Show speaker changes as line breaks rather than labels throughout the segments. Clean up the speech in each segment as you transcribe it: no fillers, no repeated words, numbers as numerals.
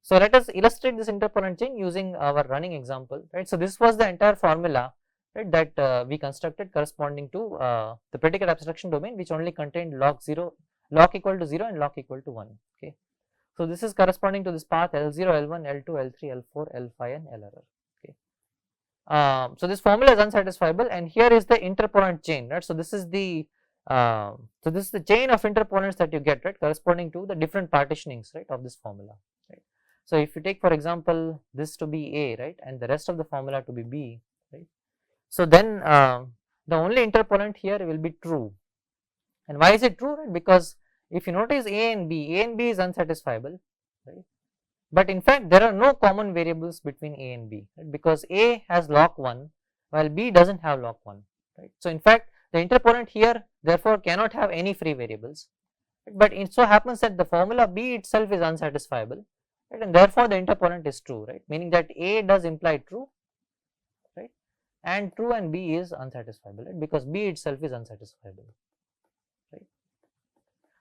So let us illustrate this interpolant chain using our running example, right. So this was the entire formula, right, that we constructed corresponding to the predicate abstraction domain, which only contained lock equal to 0 and lock equal to 1. Okay. So this is corresponding to this path L0, L1, L2, L3, L4, L5 and L error. Okay. So this formula is unsatisfiable, and here is the interpolant chain, right. So this is the chain of interpolants that you get, right, corresponding to the different partitionings, right, of this formula, right. So if you take for example this to be A, right, and the rest of the formula to be B, right. So then the only interpolant here will be true. And why is it true? Right? Because if you notice A and B is unsatisfiable, right, but in fact there are no common variables between A and B, right, because A has lock 1 while B does not have lock 1, right. So in fact the interpolant here therefore cannot have any free variables, right, but it so happens that the formula B itself is unsatisfiable, right, and therefore the interpolant is true, right, meaning that A does imply true, right, and true and B is unsatisfiable, right, because B itself is unsatisfiable, right.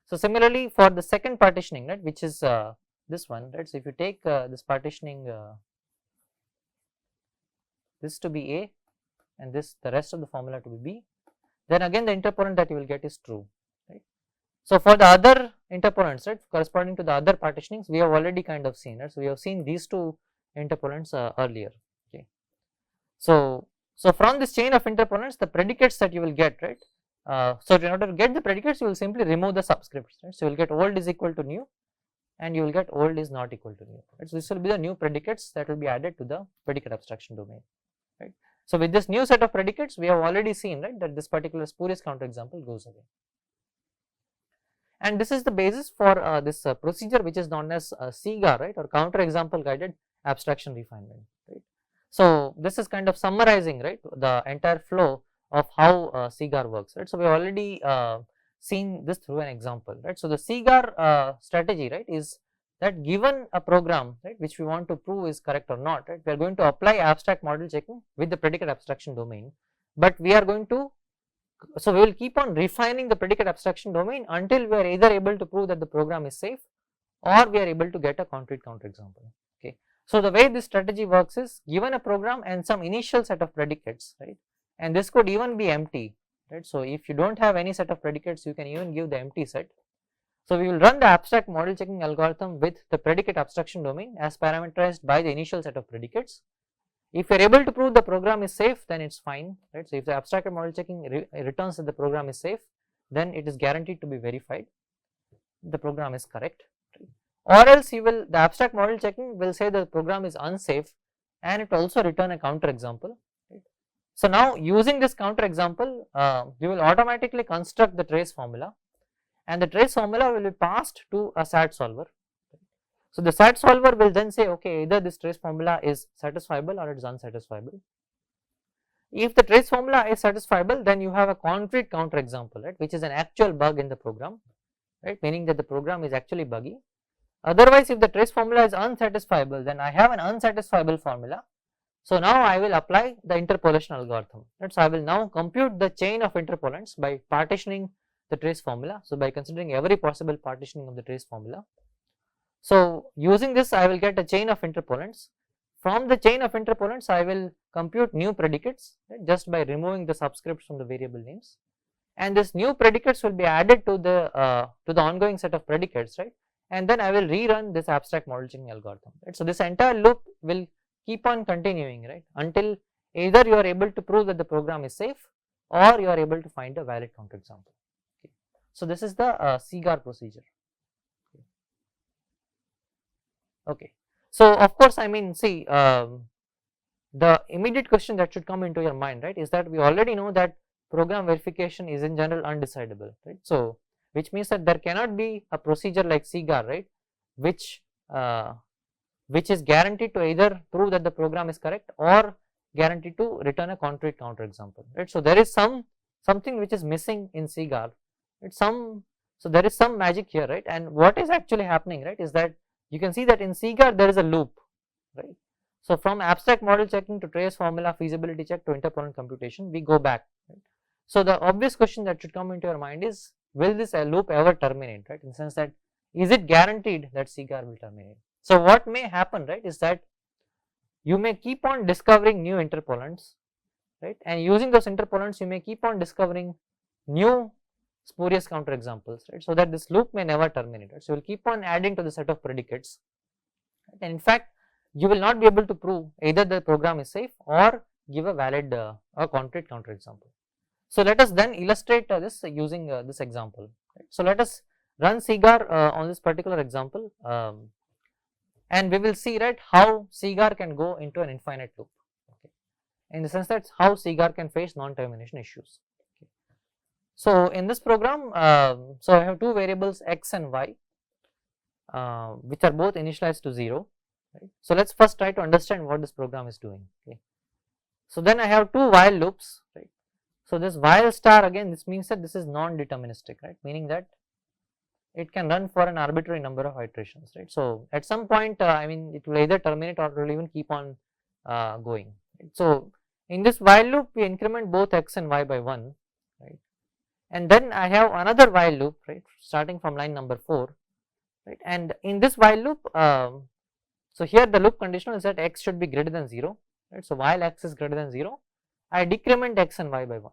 So similarly for the second partitioning, right, which is this one, right. So if you take this partitioning this to be A and this the rest of the formula to be B, then again the interpolant that you will get is true, right. So for the other interpolants, right, corresponding to the other partitionings, we have already kind of seen, right. So we have seen these two interpolants earlier. Okay. So from this chain of interpolants, the predicates that you will get, right. So in order to get the predicates, you will simply remove the subscripts, right. So you will get old is equal to new, and you will get old is not equal to new, right. So this will be the new predicates that will be added to the predicate abstraction domain, right. So with this new set of predicates, we have already seen, right, that this particular spurious counterexample goes away. And this is the basis for this procedure which is known as Cegar, right, or counterexample guided abstraction refinement, right. So this is kind of summarizing, right, the entire flow of how Cegar works, right. So we have already seen this through an example, right. So the Cegar strategy, right, is that given a program, right, which we want to prove is correct or not, right, we are going to apply abstract model checking with the predicate abstraction domain, but we are going to, so we will keep on refining the predicate abstraction domain until we are either able to prove that the program is safe or we are able to get a concrete counterexample. Okay. So the way this strategy works is, given a program and some initial set of predicates, right, and this could even be empty, right. So if you do not have any set of predicates, you can even give the empty set. So we will run the abstract model checking algorithm with the predicate abstraction domain as parameterized by the initial set of predicates. If you are able to prove the program is safe, then it is fine, right. So if the abstract model checking returns that the program is safe, then it is guaranteed to be verified, the program is correct, right. Or else the abstract model checking will say the program is unsafe and it will also return a counterexample, right. So now using this counterexample, we will automatically construct the trace formula, and the trace formula will be passed to a SAT solver. So the SAT solver will then say, okay, either this trace formula is satisfiable or it is unsatisfiable. If the trace formula is satisfiable, then you have a concrete counterexample, right, which is an actual bug in the program, right, meaning that the program is actually buggy. Otherwise, if the trace formula is unsatisfiable, then I have an unsatisfiable formula. So now I will apply the interpolation algorithm, right. So I will now compute the chain of interpolants by partitioning the trace formula. So by considering every possible partitioning of the trace formula. So using this, I will get a chain of interpolants. From the chain of interpolants, I will compute new predicates, right, just by removing the subscripts from the variable names, and this new predicates will be added to the ongoing set of predicates, right, and then I will rerun this abstract model checking algorithm, right. So this entire loop will keep on continuing, right, until either you are able to prove that the program is safe or you are able to find a valid counterexample. Okay. So this is the Cegar procedure. Okay. So of course, I mean, see, the immediate question that should come into your mind, right, is that we already know that program verification is in general undecidable, right. So which means that there cannot be a procedure like Cegar, right, which is guaranteed to either prove that the program is correct or guaranteed to return a concrete counterexample, right. So there is something which is missing in Cegar, right. So there is some magic here, right, and what is actually happening, right, is that you can see that in Cegar there is a loop, right. So from abstract model checking to trace formula, feasibility check to interpolant computation, we go back, right. So the obvious question that should come into your mind is, will this loop ever terminate, right, in the sense that is it guaranteed that Cegar will terminate? So what may happen, right, is that you may keep on discovering new interpolants, right, and using those interpolants you may keep on discovering new spurious counterexamples, right, so that this loop may never terminate, right. So you will keep on adding to the set of predicates, right, and in fact you will not be able to prove either the program is safe or give a valid or concrete counterexample. So let us then illustrate this using this example, right. So let us run Cegar on this particular example, and we will see, right, how Cegar can go into an infinite loop, okay, in the sense that how Cegar can face non-termination issues. Okay. So in this program, so I have two variables x and y, which are both initialized to 0. Right. So let us first try to understand what this program is doing. Okay. So then I have two while loops, right. So this while star, again this means that this is non-deterministic, right, meaning that it can run for an arbitrary number of iterations, right. So at some point I mean it will either terminate or it will even keep on going, right. So in this while loop we increment both x and y by 1, right, and then I have another while loop, right, starting from line number 4, right, and in this while loop, so here the loop conditional is that x should be greater than 0, right. So while x is greater than 0, I decrement x and y by 1.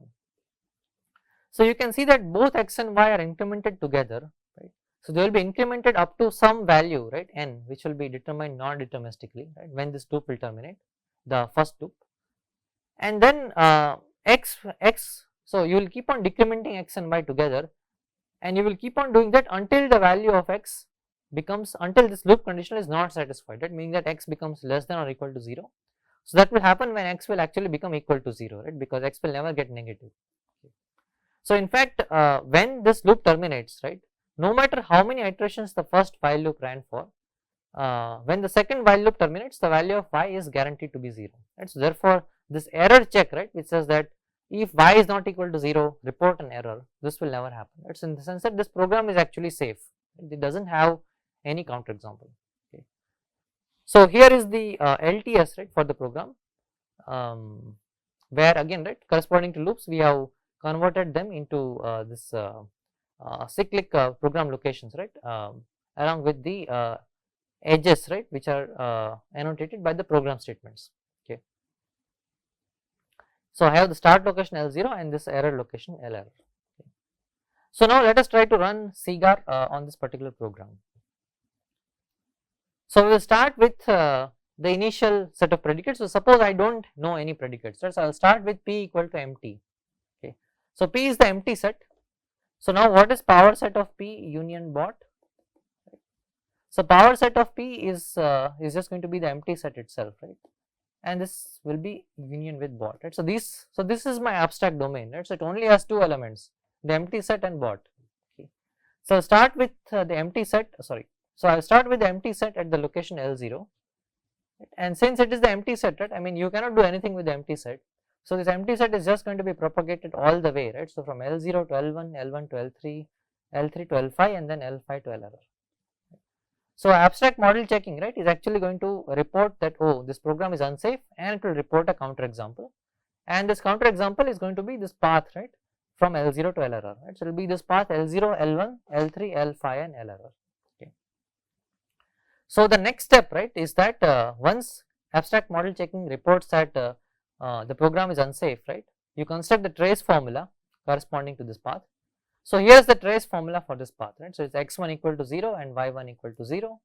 So you can see that both x and y are incremented together, right. So they will be incremented up to some value, right, n, which will be determined non-deterministically, right, when this loop will terminate, the first loop, and then x, so you will keep on decrementing x and y together, and you will keep on doing that until the value of x becomes, until this loop condition is not satisfied, right, meaning that x becomes less than or equal to 0. So that will happen when x will actually become equal to 0, right, because x will never get negative. Okay. So in fact when this loop terminates, right, no matter how many iterations the first while loop ran for, when the second while loop terminates, the value of y is guaranteed to be 0, right. So therefore this error check, right, which says that if y is not equal to 0, report an error, this will never happen. It's in the sense that this program is actually safe, it does not have any counterexample. Okay. So here is the LTS, right, for the program, where again, right, corresponding to loops we have converted them into this cyclic program locations, right, along with the edges, right, which are annotated by the program statements. Okay. So I have the start location L0 and this error location L error. Okay. So now let us try to run Cegar on this particular program. So we will start with the initial set of predicates. So suppose I do not know any predicates, right, so I will start with p equal to empty. Okay. So p is the empty set. So now what is power set of p union bot? So power set of p is just going to be the empty set itself, right, and this will be union with bot, right. So this is my abstract domain, right. So it only has two elements, the empty set and bot. Okay. So I'll start with the empty set, sorry. So I'll start with the empty set at the location L0, and since it is the empty set, right, I mean you cannot do anything with the empty set. So this empty set is just going to be propagated all the way, right. So from L0 to L1, L1 to L3, L3 to L5, and then L5 to L error. So abstract model checking, right, is actually going to report that, oh, this program is unsafe, and it will report a counterexample, and this counterexample is going to be this path, right, from L0 to L error, right. So it will be this path L0, L1, L3, L5, and L error. Okay. So the next step, right, is that once abstract model checking reports that the program is unsafe, right, you construct the trace formula corresponding to this path. So here is the trace formula for this path, right. So it's x1 equal to 0 and y1 equal to 0,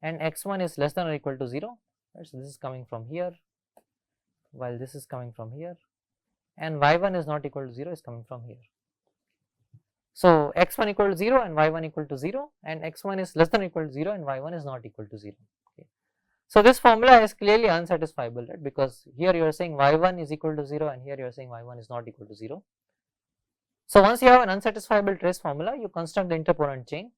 and x1 is less than or equal to 0, right. So this is coming from here, while this is coming from here, and y1 is not equal to 0 is coming from here. So x1 equal to 0 and y1 equal to 0, and x1 is less than or equal to 0 and y1 is not equal to 0. Okay. So this formula is clearly unsatisfiable, right, because here you are saying y1 is equal to 0 and here you are saying y1 is not equal to 0. So once you have an unsatisfiable trace formula, you construct the interpolant chain.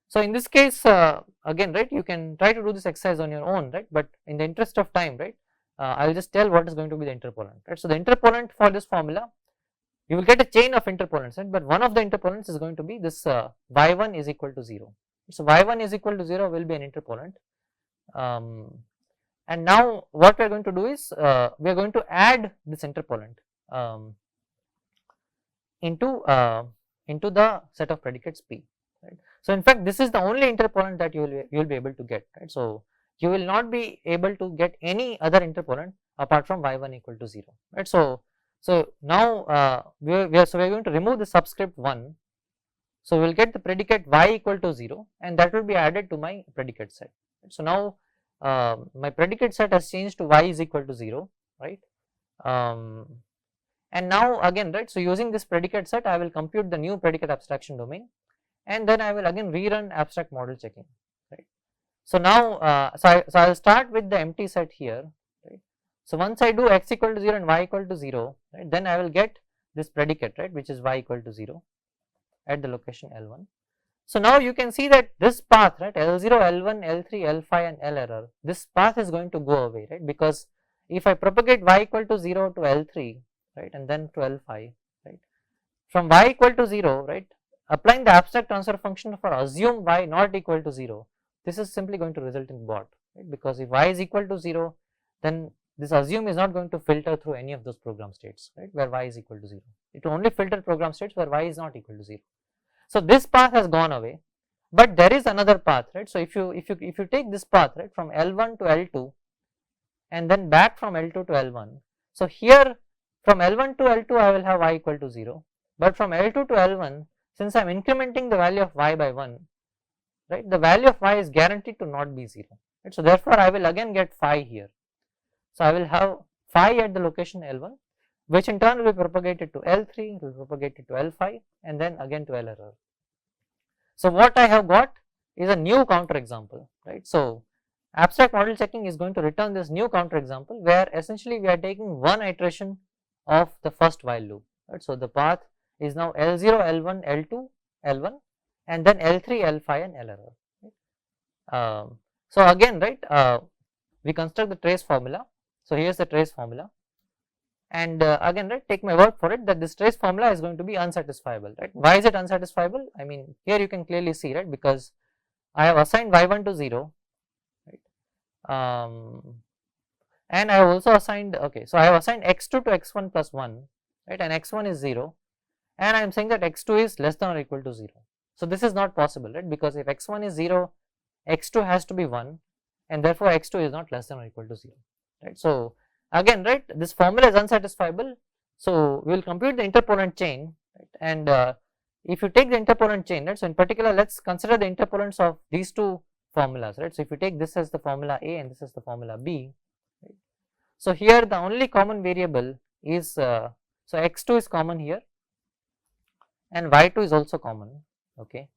So in this case, again, right, you can try to do this exercise on your own, right, but in the interest of time, right, I will just tell what is going to be the interpolant, right. So the interpolant for this formula, you will get a chain of interpolants, right, but one of the interpolants is going to be this y1 is equal to 0. So y1 is equal to 0 will be an interpolant, and now what we are going to do is we are going to add this interpolant into the set of predicates p, right. So in fact, this is the only interpolant that you will be able to get, right. So you will not be able to get any other interpolant apart from y1 equal to 0, right. So now we are going to remove the subscript 1. So we will get the predicate y equal to 0, and that will be added to my predicate set. So now my predicate set has changed to y is equal to 0, right. And now again, right, so using this predicate set, I will compute the new predicate abstraction domain, and then I will again rerun abstract model checking, right. So now so I will start with the empty set here, right. So once I do x equal to 0 and y equal to 0, right, then I will get this predicate, right, which is y equal to 0 at the location L1. So now you can see that this path, right, L0, L1, L3, L5 and L error, this path is going to go away, right, because if I propagate y equal to 0 to L3, right, and then to L5, right, from y equal to 0, right, applying the abstract transfer function for assume y not equal to 0, this is simply going to result in bot, right, because if y is equal to 0, then this assume is not going to filter through any of those program states, right, where y is equal to 0. It will only filter program states where y is not equal to 0. So this path has gone away, but there is another path, right. So if you take this path, right, from L1 to L2 and then back from L2 to L1, so here from L1 to L2 I will have y equal to 0, but from L2 to L1, since I am incrementing the value of y by 1, right, the value of y is guaranteed to not be 0, right. So therefore I will again get phi here. So I will have phi at the location L1, which in turn will be propagated to L3, will be propagated to L5 and then again to L error. So what I have got is a new counter example, right. So abstract model checking is going to return this new counter example where essentially we are taking one iteration of the first while loop, right. So the path is now L0, L1, L2, L1 and then L3, L5 and L error, right. So again, right, we construct the trace formula. So here is the trace formula, and again, right, take my word for it that this trace formula is going to be unsatisfiable, right. Why is it unsatisfiable? I mean, here you can clearly see, right, because I have assigned y1 to 0, right, and I have also assigned, okay, so I have assigned x2 to x1 plus 1, right, and x1 is 0, and I am saying that x2 is less than or equal to 0. So this is not possible, right, because if x1 is 0, x2 has to be 1, and therefore x2 is not less than or equal to 0, right. So again, right, this formula is unsatisfiable. So we will compute the interpolant chain, right, and if you take the interpolant chain, right, so in particular let us consider the interpolants of these two formulas, right. So if you take this as the formula A and this is the formula B, right, so here the only common variable is so x2 is common here and y2 is also common, okay,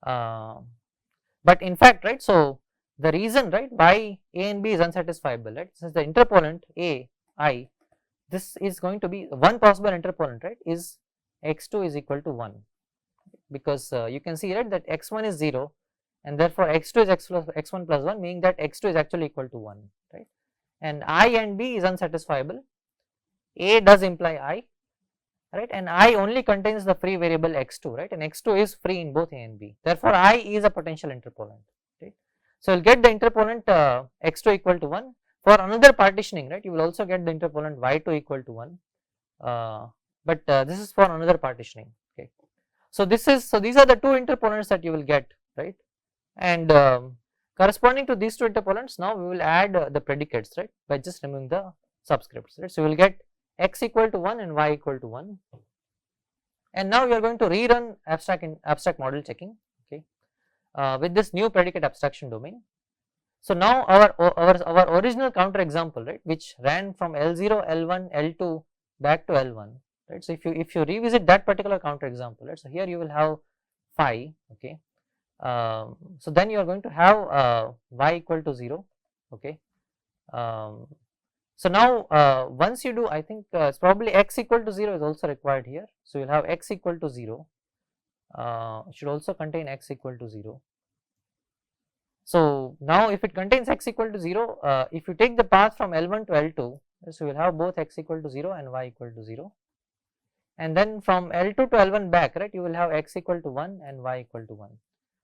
but in fact, right, so the reason, right, why A and B is unsatisfiable, right, since the interpolant A I, this is going to be one possible interpolant, right, is x2 is equal to 1, because you can see, right, that x1 is 0 and therefore x2 is x1 plus 1, meaning that x2 is actually equal to 1, right, and I and B is unsatisfiable. A does imply I, right, and I only contains the free variable x2, right, and x2 is free in both A and B, therefore I is a potential interpolant, right. So you will get the interpolant x2 equal to 1. For another partitioning, right, you will also get the interpolant y2 equal to 1, but this is for another partitioning, okay. So this is, so these are the two interpolants that you will get, right, and corresponding to these two interpolants, now we will add the predicates, right, by just removing the subscripts, right. So we will get x equal to 1 and y equal to 1, and now we are going to rerun abstract model checking, okay, with this new predicate abstraction domain. So now our original counter example, right, which ran from L0, L1, L2 back to L1, right. So if you revisit that particular counter example, right, so here you will have phi, okay, so then you are going to have y equal to 0, okay. So now once you do, I think it's probably x equal to 0 is also required here. So you will have x equal to 0, it should also contain x equal to 0. So now if it contains x equal to 0, if you take the path from L1 to L2, so you will have both x equal to 0 and y equal to 0, and then from L2 to L1 back, right, you will have x equal to 1 and y equal to 1.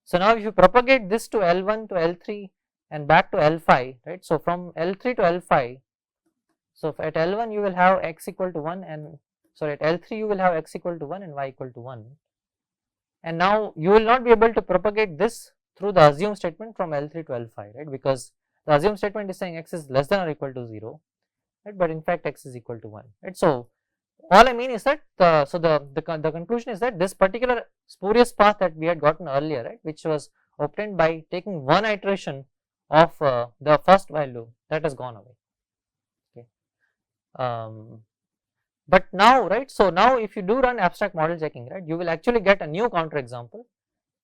So now if you propagate this to L1 to L3 and back to L5, right, so from L3 to L5, so at L1 you will have x equal to 1 and, sorry, at L3 you will have x equal to 1 and y equal to 1, and now you will not be able to propagate this through the assume statement from L3 to L5, right, because the assume statement is saying x is less than or equal to 0, right, but in fact x is equal to 1, right. So all I mean is that the conclusion is that this particular spurious path that we had gotten earlier, right, which was obtained by taking one iteration of the first while loop, that has gone away. Okay. But now, right, so now if you do run abstract model checking, right, you will actually get a new counter example,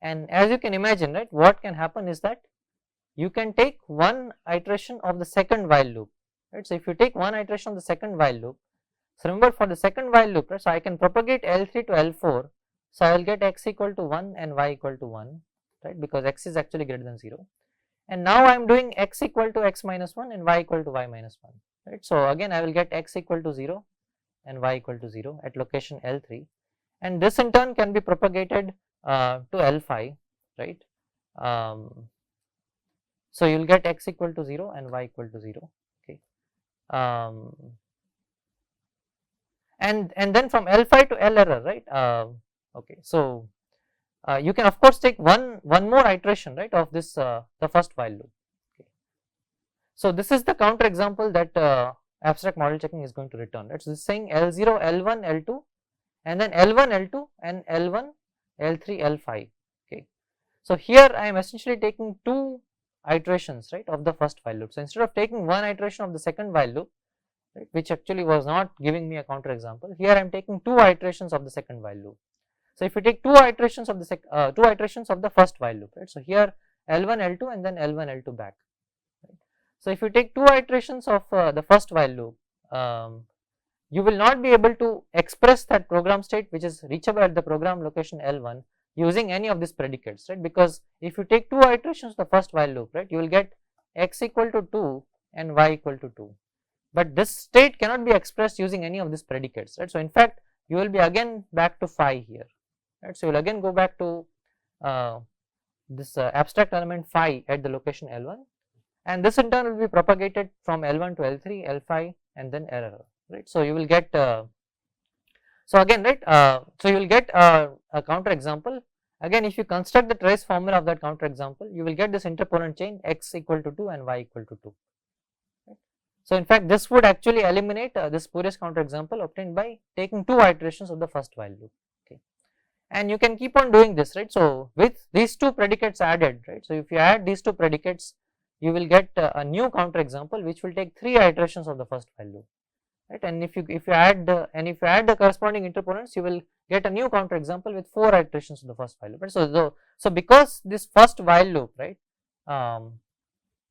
and as you can imagine, right, what can happen is that you can take one iteration of the second while loop, right. So if you take one iteration of the second while loop, so remember for the second while loop, right, so I can propagate L3 to L4, so I will get x equal to 1 and y equal to 1, right, because x is actually greater than 0, and now I am doing x equal to x minus 1 and y equal to y minus 1, right. So again I will get x equal to 0 and y equal to 0 at location L3, and this in turn can be propagated to L5, right. So you will get x equal to 0 and y equal to 0, okay. And then from L5 to L error, right, okay. So you can of course take one more iteration, right, of this the first while loop, okay. So this is the counter example that abstract model checking is going to return, right. So this is saying L0, L1, L2, and then L1, L2, and L1, L3, L5, okay. So here I am essentially taking two iterations, right, of the first while loop. So instead of taking one iteration of the second while loop, right, which actually was not giving me a counter example, here I am taking two iterations of the second while loop. So if you take two iterations of the first while loop, right, so here L1, L2, and then L1, L2 back, right. So if you take two iterations of the first while loop, you will not be able to express that program state which is reachable at the program location L1 using any of these predicates, right, because if you take two iterations of the first while loop, right, you will get x equal to 2 and y equal to 2, but this state cannot be expressed using any of these predicates, right. So in fact you will be again back to phi here, right. So you will again go back to this abstract element phi at the location L1, and this in turn will be propagated from L1 to L3, L5, and then error, right. So you will get so again, right, so you will get a counter example. Again, if you construct the trace formula of that counter example, you will get this interpolant chain x equal to 2 and y equal to 2, right. So in fact this would actually eliminate this spurious counter example obtained by taking two iterations of the first while loop, okay. And you can keep on doing this, right. So with these two predicates added, right, so if you add these two predicates, you will get a new counter example which will take three iterations of the first while loop, right. And if you add the corresponding interpolants, you will get a new counter example with four iterations of the first while loop, right. So because this first while loop, right,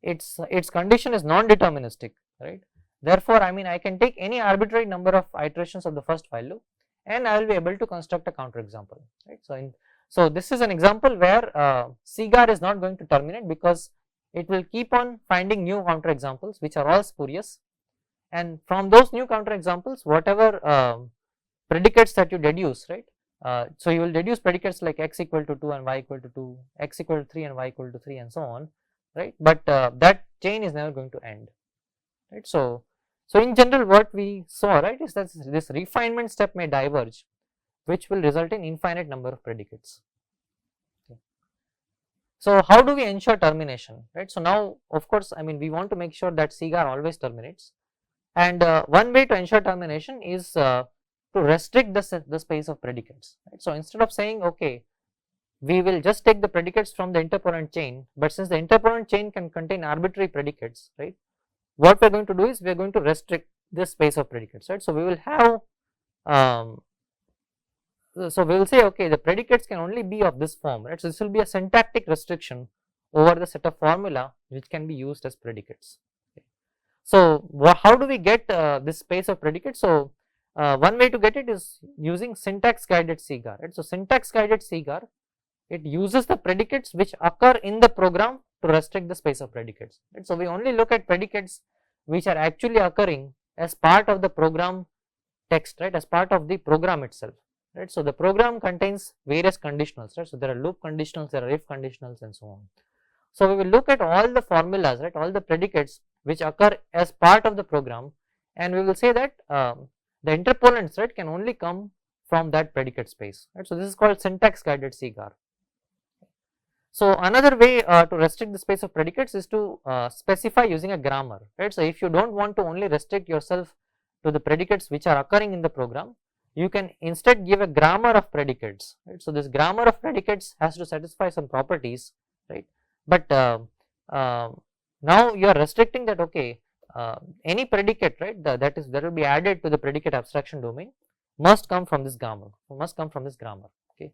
its condition is non-deterministic, right, therefore I mean I can take any arbitrary number of iterations of the first while loop and I will be able to construct a counter example, right. So this is an example where Cegar is not going to terminate because it will keep on finding new counter examples which are all spurious, and from those new counter examples whatever predicates that you deduce, right, so you will deduce predicates like x equal to 2 and y equal to 2, x equal to 3 and y equal to 3, and so on, right, but that chain is never going to end, right. So in general what we saw, right, is that this refinement step may diverge, which will result in infinite number of predicates, okay. So how do we ensure termination, right. So now of course I mean we want to make sure that Cegar always terminates, and one way to ensure termination is to restrict the space of predicates, right. So instead of saying okay, we will just take the predicates from the interpolant chain, but since the interpolant chain can contain arbitrary predicates, right, what we are going to do is we are going to restrict this space of predicates, right. So we will have so we will say okay, the predicates can only be of this form, right. So this will be a syntactic restriction over the set of formula which can be used as predicates, okay. So how do we get this space of predicates? So one way to get it is using syntax guided Cegar, right. So syntax guided Cegar, it uses the predicates which occur in the program to restrict the space of predicates, right. So we only look at predicates which are actually occurring as part of the program text, right, as part of the program itself, right. So the program contains various conditionals, right. So there are loop conditionals, there are if conditionals, and so on. So we will look at all the formulas, right, all the predicates which occur as part of the program, and we will say that the interpolants, right, can only come from that predicate space, right. So this is called syntax guided Cegar. So another way to restrict the space of predicates is to specify using a grammar, right. So if you do not want to only restrict yourself to the predicates which are occurring in the program, you can instead give a grammar of predicates, right. So this grammar of predicates has to satisfy some properties, right, but now you are restricting that, okay, any predicate, right, that will be added to the predicate abstraction domain must come from this grammar, okay.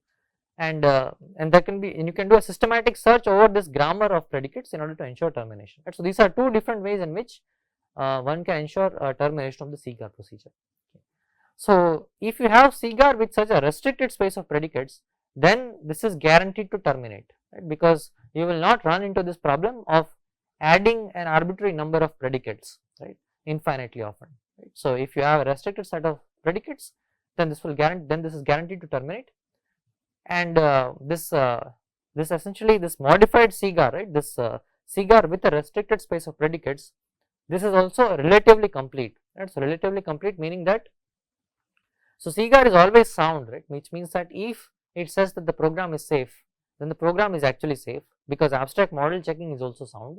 And there can be, and you can do a systematic search over this grammar of predicates in order to ensure termination, right. So these are two different ways in which one can ensure termination of the Cegar procedure. Okay. So if you have Cegar with such a restricted space of predicates, then this is guaranteed to terminate, right, because you will not run into this problem of adding an arbitrary number of predicates, right, infinitely often, right. So if you have a restricted set of predicates, then this is guaranteed to terminate. And this essentially this modified Cegar, right, this Cegar with a restricted space of predicates, this is also relatively complete, right. So relatively complete meaning that, so Cegar is always sound, right, which means that if it says that the program is safe, then the program is actually safe, because abstract model checking is also sound,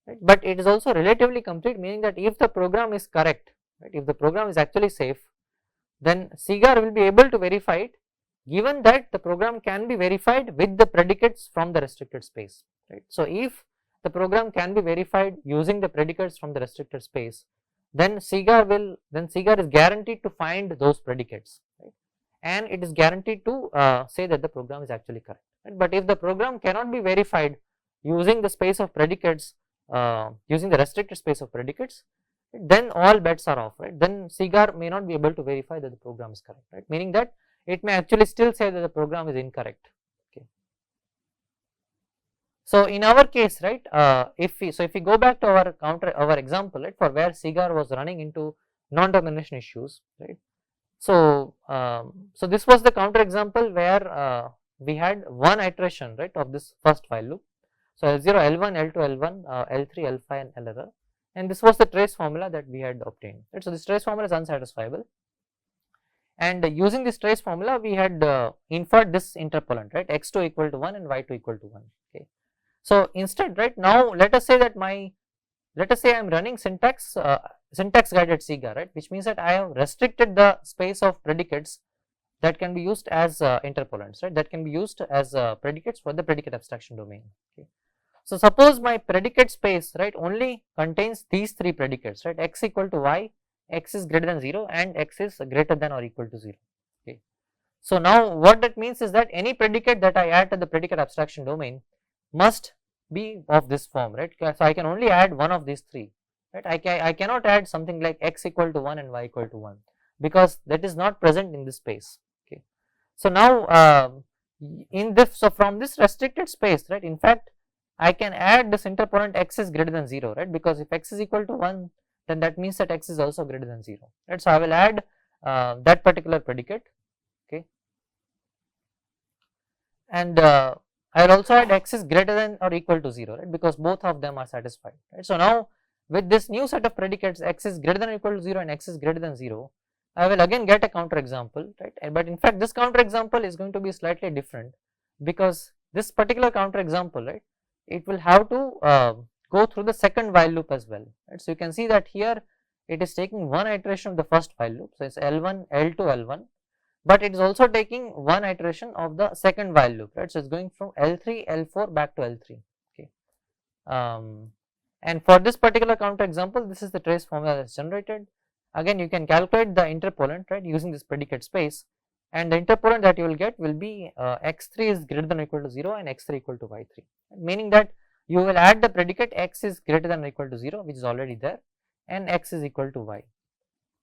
right. But it is also relatively complete, meaning that if the program is correct, right, if the program is actually safe, then Cegar will be able to verify it, given that the program can be verified with the predicates from the restricted space, right. So if the program can be verified using the predicates from the restricted space, then Cegar is guaranteed to find those predicates, right, and it is guaranteed to say that the program is actually correct, right. But if the program cannot be verified using the space of predicates, using the restricted space of predicates, then all bets are off, right. Then Cegar may not be able to verify that the program is correct, right, meaning that it may actually still say that the program is incorrect. Okay. So in our case, right, if we go back to our example, right, for where Cegar was running into non-termination issues, right. So so this was the counter example where we had one iteration, right, of this first while loop. So L0, L1, L2, L1, L3, L5 and L error, and this was the trace formula that we had obtained, right. So this trace formula is unsatisfiable, and using this trace formula we had inferred this interpolant, right, x2 equal to 1 and y2 equal to 1. Okay. So instead, right, now let us say that I am running syntax guided Cegar, right, which means that I have restricted the space of predicates that can be used as interpolants, right, that can be used as predicates for the predicate abstraction domain. Okay. So suppose my predicate space, right, only contains these three predicates, right, x equal to y, x is greater than 0 and x is greater than or equal to 0. Okay. So now what that means is that any predicate that I add to the predicate abstraction domain must be of this form, right. So I can only add one of these three, right. I cannot add something like x equal to 1 and y equal to 1, because that is not present in this space. Okay. So now so from this restricted space, right, in fact I can add this interpolant x is greater than 0, right, because if x is equal to 1, then that means that x is also greater than 0, right. So I will add that particular predicate. Okay. And I will also add x is greater than or equal to 0, right, because both of them are satisfied, right. So now with this new set of predicates x is greater than or equal to 0 and x is greater than 0, I will again get a counter example, right, but in fact this counter example is going to be slightly different, because this particular counter example, right, it will have to go through the second while loop as well, right. So you can see that here it is taking one iteration of the first while loop, so it's L1, L2, L1, but it is also taking one iteration of the second while loop, right. So it's going from L3, L4 back to L3. Okay. And for this particular counter example, this is the trace formula that is generated. Again, you can calculate the interpolant, right, using this predicate space, and the interpolant that you will get will be x3 is greater than or equal to 0 and x3 equal to y3, meaning that you will add the predicate x is greater than or equal to 0, which is already there, and x is equal to y.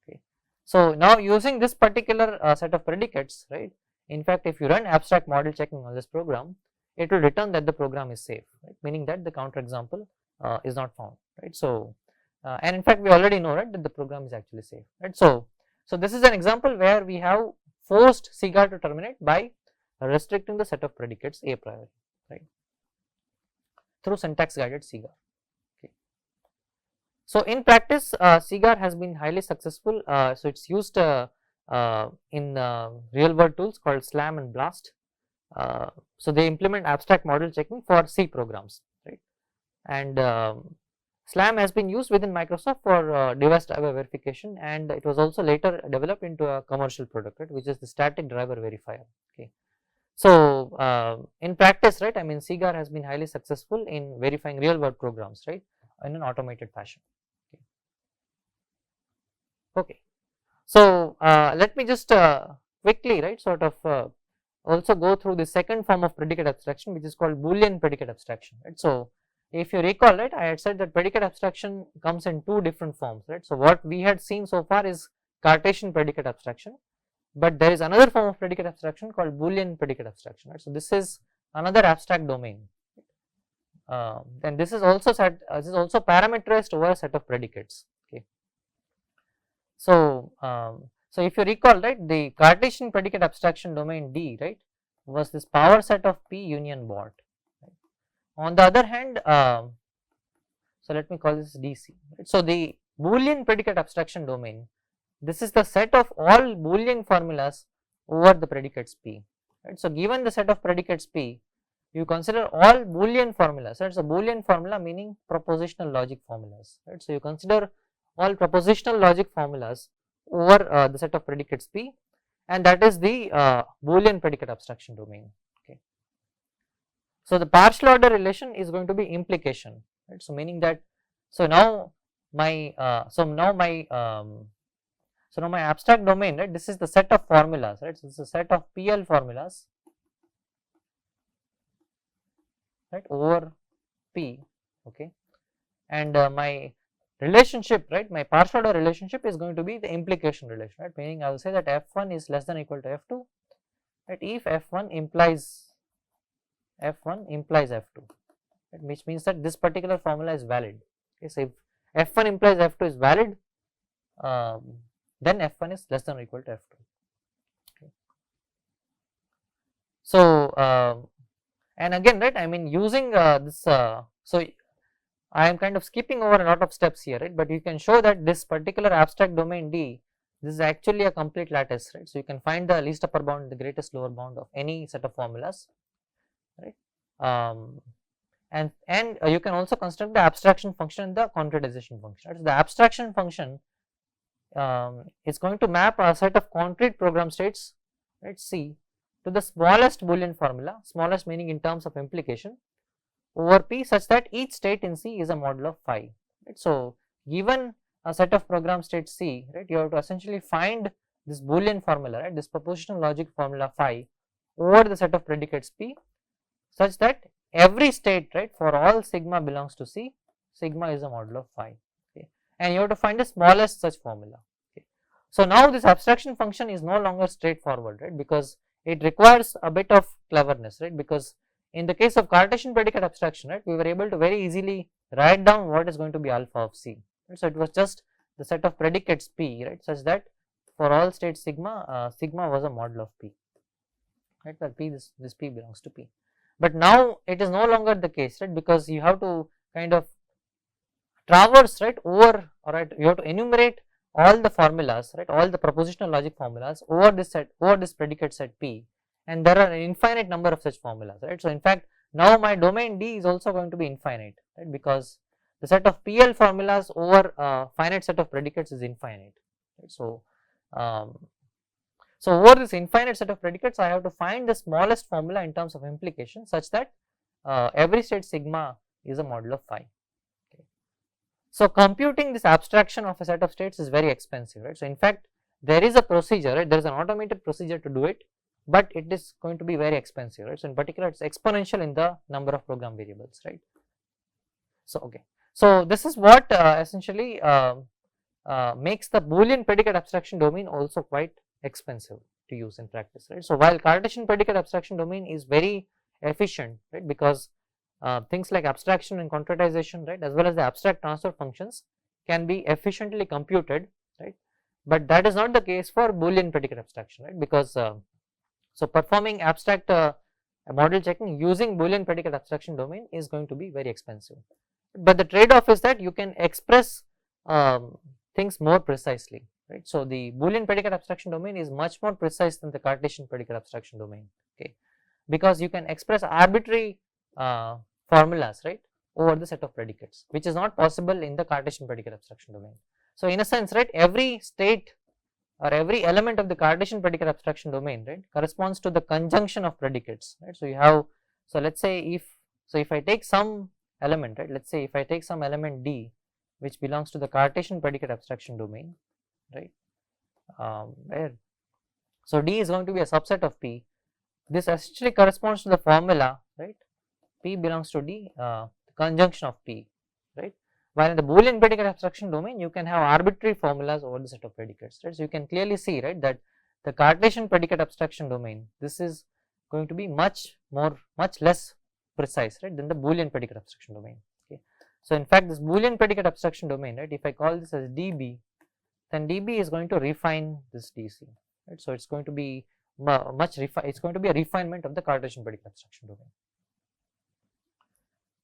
Okay. So now using this particular set of predicates, right, in fact if you run abstract model checking on this program, it will return that the program is safe, right, meaning that the counter example is not found, right. So and in fact we already know, right, that the program is actually safe, right. So this is an example where we have forced Cegar to terminate by restricting the set of predicates a priori, right, through syntax guided Cegar. Okay. So in practice Cegar has been highly successful, so it's used in real world tools called SLAM and BLAST. So they implement abstract model checking for C programs, right, and SLAM has been used within Microsoft for device driver verification, and it was also later developed into a commercial product, right, which is the static driver verifier. Okay. So in practice, right, I mean Cegar has been highly successful in verifying real world programs, right, in an automated fashion. Okay. So let me just quickly, right, sort of also go through the second form of predicate abstraction, which is called Boolean predicate abstraction, right. So if you recall, right, I had said that predicate abstraction comes in two different forms, right. So what we had seen so far is Cartesian predicate abstraction, but there is another form of predicate abstraction called Boolean predicate abstraction, right. So this is another abstract domain. Then this is also parameterized over a set of predicates. Okay. So so if you recall, right, the Cartesian predicate abstraction domain D, right, was this power set of P union bot. Right. On the other hand, so let me call this DC. Right. So the Boolean predicate abstraction domain, this is the set of all Boolean formulas over the predicates P. Right. So given the set of predicates P, you consider all Boolean formulas. Right. So Boolean formula meaning propositional logic formulas. Right. So you consider all propositional logic formulas over the set of predicates P, and that is the Boolean predicate abstraction domain. Okay. So the partial order relation is going to be implication, right. So meaning that, so now my abstract domain, right, this is the set of formulas, right. So this is a set of PL formulas, right, over P. Okay. And my relationship, right, my partial order relationship is going to be the implication relation, right, meaning I will say that F1 is less than or equal to F2, right, if F1 implies F2, right, which means that this particular formula is valid. Okay. So if F1 implies F2 is valid, then F1 is less than or equal to F2. Okay. So and again, right, I mean using this, so I am kind of skipping over a lot of steps here, right, but you can show that this particular abstract domain D, this is actually a complete lattice, right. So you can find the least upper bound, the greatest lower bound of any set of formulas, right, and you can also construct the abstraction function and the concretization function, right. So the abstraction function is going to map a set of concrete program states, right, C, to the smallest Boolean formula, smallest meaning in terms of implication, over P, such that each state in C is a model of phi. Right. So given a set of program states C, right, you have to essentially find this Boolean formula, right, this propositional logic formula phi over the set of predicates P, such that every state, right, for all sigma belongs to C, sigma is a model of phi. Okay. And you have to find the smallest such formula. Okay. So now this abstraction function is no longer straightforward, right, because it requires a bit of cleverness, right, because in the case of Cartesian predicate abstraction, right, we were able to very easily write down what is going to be alpha of C. Right. So it was just the set of predicates P, right, such that for all states sigma, sigma was a model of P, right, where P, this P belongs to P. But now it is no longer the case, right, because you have to kind of traverse, right, over, all right, you have to enumerate all the formulas, right, all the propositional logic formulas over this set, over this predicate set P, and there are an infinite number of such formulas, right. So in fact now my domain D is also going to be infinite, right, because the set of PL formulas over a finite set of predicates is infinite, right. So so over this infinite set of predicates I have to find the smallest formula in terms of implication, such that every state sigma is a model of phi. Okay. So computing this abstraction of a set of states is very expensive, right. So in fact there is a procedure, right, there is an automated procedure to do it, but it is going to be very expensive, right. So in particular it is exponential in the number of program variables, right. So okay, so this is what essentially makes the Boolean predicate abstraction domain also quite expensive to use in practice, right. So while Cartesian predicate abstraction domain is very efficient, right, because things like abstraction and concretization, right, as well as the abstract transfer functions can be efficiently computed, right, but that is not the case for Boolean predicate abstraction, right, because so performing abstract model checking using Boolean predicate abstraction domain is going to be very expensive, but the trade off is that you can express things more precisely, right. So, the Boolean predicate abstraction domain is much more precise than the Cartesian predicate abstraction domain, okay, because you can express arbitrary formulas, right, over the set of predicates, which is not possible in the Cartesian predicate abstraction domain. So, in a sense, right, every state or every element of the Cartesian predicate abstraction domain, right, corresponds to the conjunction of predicates, right. So, you have, so let us say if I take some element, right, let us say if I take some element D which belongs to the Cartesian predicate abstraction domain, right, where, so D is going to be a subset of P. This actually corresponds to the formula, right, P belongs to D, the conjunction of P, right. While in the Boolean predicate abstraction domain, you can have arbitrary formulas over the set of predicates, right. So, you can clearly see, right, that the Cartesian predicate abstraction domain, this is going to be much less precise, right, than the Boolean predicate abstraction domain, okay. So, in fact, this Boolean predicate abstraction domain, right, if I call this as DB, then DB is going to refine this DC, right. So, it is going to be it is going to be a refinement of the Cartesian predicate abstraction domain.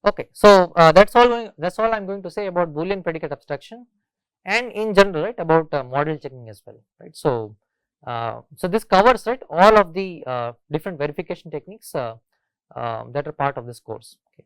Okay, so that's all I am going to say about Boolean predicate abstraction, and in general, right, about model checking as well, right. So, so this covers, right, all of the different verification techniques that are part of this course, okay.